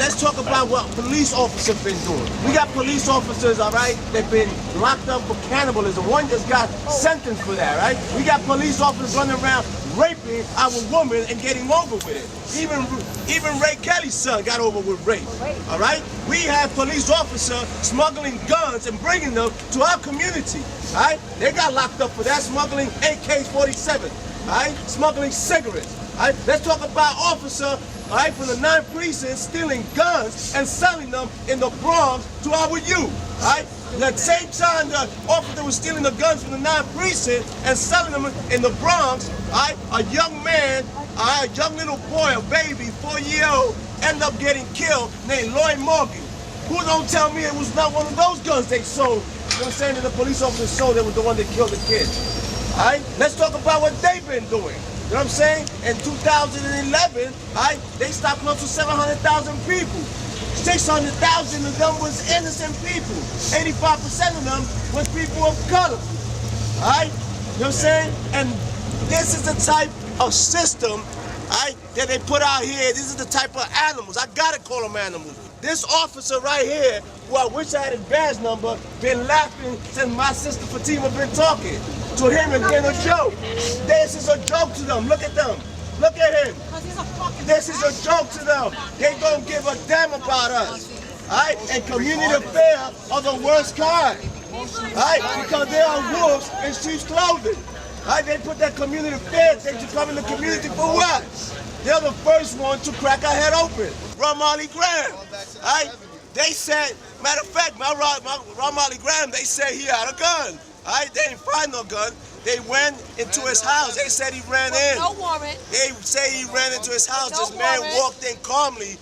let's talk about what police officers been doing. We got police officers, all right, they've been locked up for cannibalism. One just got sentenced for that, right? We got police officers running around raping our woman and getting over with it. Even Ray Kelly's son got over with rape, all right? We have police officers smuggling guns and bringing them to our community, all right? They got locked up for that, smuggling AK-47, all right? Smuggling cigarettes, all right? Let's talk about officer, all right, from the 9th precinct stealing guns and selling them in the Bronx to our youth, all right? At the same time, the officer was stealing the guns from the 9th precinct and selling them in the Bronx, all right? A young man, all right, a young little boy, a baby, 4-year-old, ended up getting killed named Lloyd Morgan. Who don't tell me it was not one of those guns they sold? You know what I'm saying? That the police officers sold, that was the one that killed the kid. All right? Let's talk about what they've been doing. You know what I'm saying? In 2011, all right, they stopped close to 700,000 people. 600,000 of them was innocent people. 85% of them was people of color. All right? You know what I'm saying? And this is the type of system, all right, that they put out here. This is the type of animals. I gotta call them animals. This officer right here, who I wish I had his badge number, been laughing since my sister Fatima been talking. To him it's been a joke. This is a joke to them. Look at them. Look at him. This is a joke to them. They don't give a damn about us. All right? And community affairs are the worst kind. All right? Because they are wolves in sheep's clothing. All right? They put that community affairs, they just come in the community for what? They're the first one to crack our head open. Jovaniel Graham. All right? They said, matter of fact, Jovaniel Graham, they said he had a gun. All right? They didn't find no gun. They went into his house. They said he ran in. No warrant. They say he ran into his house. This man walked in calmly.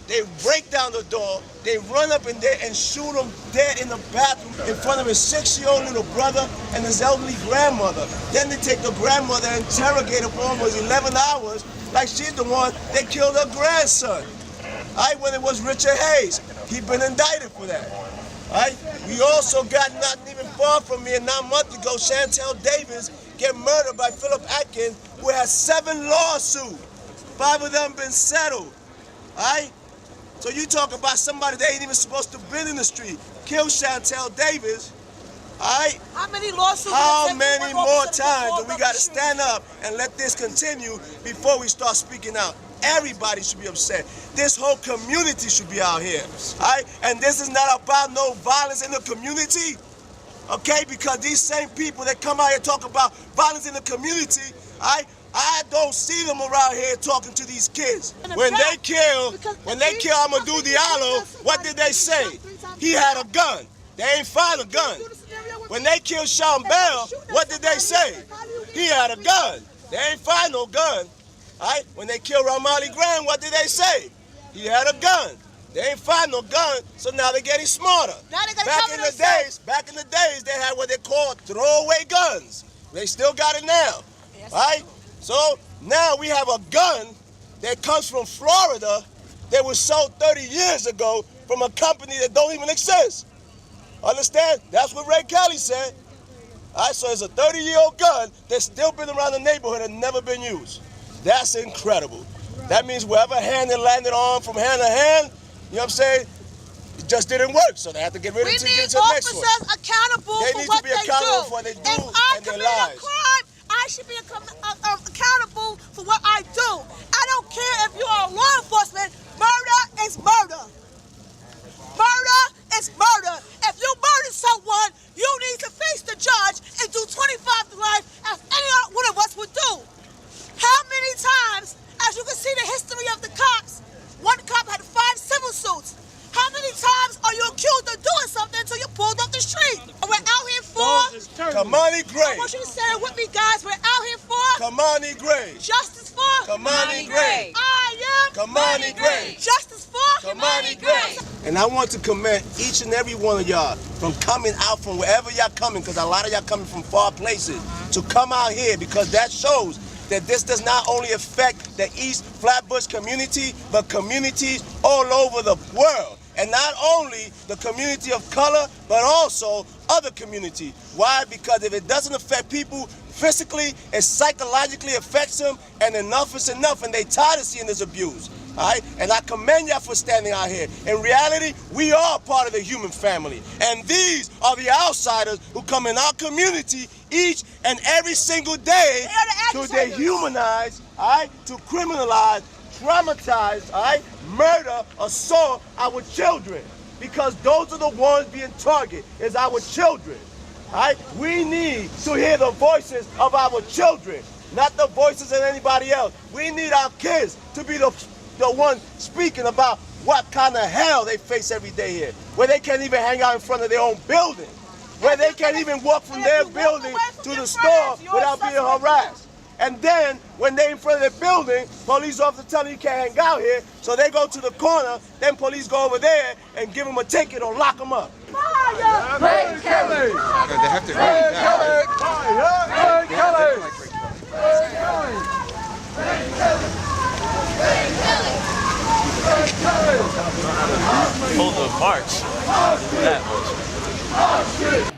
They break down the door. They run up in there and shoot him dead in the bathroom in front of his 6-year-old little brother and his elderly grandmother. Then they take the grandmother and interrogate her for almost 11 hours like she's the one that killed her grandson. All right, when it was Richard Hayes. He'd been indicted for that. All right? We also got not even far from here, 9 months ago, Chantel Davis get murdered by Philip Atkins, who has 7 lawsuits. 5 of them been settled. All right? So you talk about somebody that ain't even supposed to be in the street. Kill Chantel Davis. All right? How many lawsuits? How many more times do we got to stand up and let this continue before we start speaking out? Everybody should be upset. This whole community should be out here, all right? And this is not about no violence in the community, okay? Because these same people that come out here talk about violence in the community, all right? I don't see them around here talking to these kids. When they kill Amadou Diallo, what did they say? He had a gun. They ain't find a gun. When they killed Sean Bell, what did they say? He had a gun. They ain't find no gun. All right? When they killed Jovaniel Graham, what did they say? He had a gun. They ain't find no gun, so now they're getting smarter. Back in the days, they had what they called throwaway guns. They still got it now. Yes. All right? So now we have a gun that comes from Florida that was sold 30 years ago from a company that don't even exist. Understand? That's what Ray Kelly said. All right, so it's a 30-year-old gun that's still been around the neighborhood and never been used. That's incredible. That means wherever hand it landed on from hand to hand, you know what I'm saying, it just didn't work. So they have to get rid of it to get to the next one. We need officers accountable for what they do. They need to be accountable for what they do and their lives. If I commit a crime, I should be accountable for what I do. I don't care if you are law enforcement. Murder is murder. Murder is murder. If you murder someone, you need to face the judge and do 25 to life as any one of us would do. How many times, as you can see the history of the cops, one cop had 5 civil suits. How many times are you accused of doing something until you're pulled off the street? We're out here for... Kimani Gray. I want you to say it with me, guys. We're out here for... Kimani Gray. Justice for... Kimani Gray. I am... Kimani Gray. Justice for... Kimani Gray. And I want to commend each and every one of y'all from coming out from wherever y'all coming, because a lot of y'all coming from far places, to come out here, because that shows that this does not only affect the East Flatbush community, but communities all over the world. And not only the community of color, but also other communities. Why? Because if it doesn't affect people physically, it psychologically affects them, and enough is enough, and they tired of seeing this abuse. all right? And I commend y'all for standing out here. In reality, we are part of the human family. And these are the outsiders who come in our community each and every single day to dehumanize, all right? To criminalize, traumatize, all right? Murder, assault our children. Because those are the ones being targeted, is our children. All right? We need to hear the voices of our children, not the voices of anybody else. We need our kids to be the ones speaking about what kind of hell they face every day here, where they can't even hang out in front of their own building, where they can't even walk from their building to the store without being harassed. And then, when they in front of their building, police officers tell them you can't hang out here, so they go to the corner, then police go over there and give them a ticket or lock them up. Fire! Break Kelly! They have to read it now. Break Kelly! Break Kelly! Break Kelly! Hold the march. That much.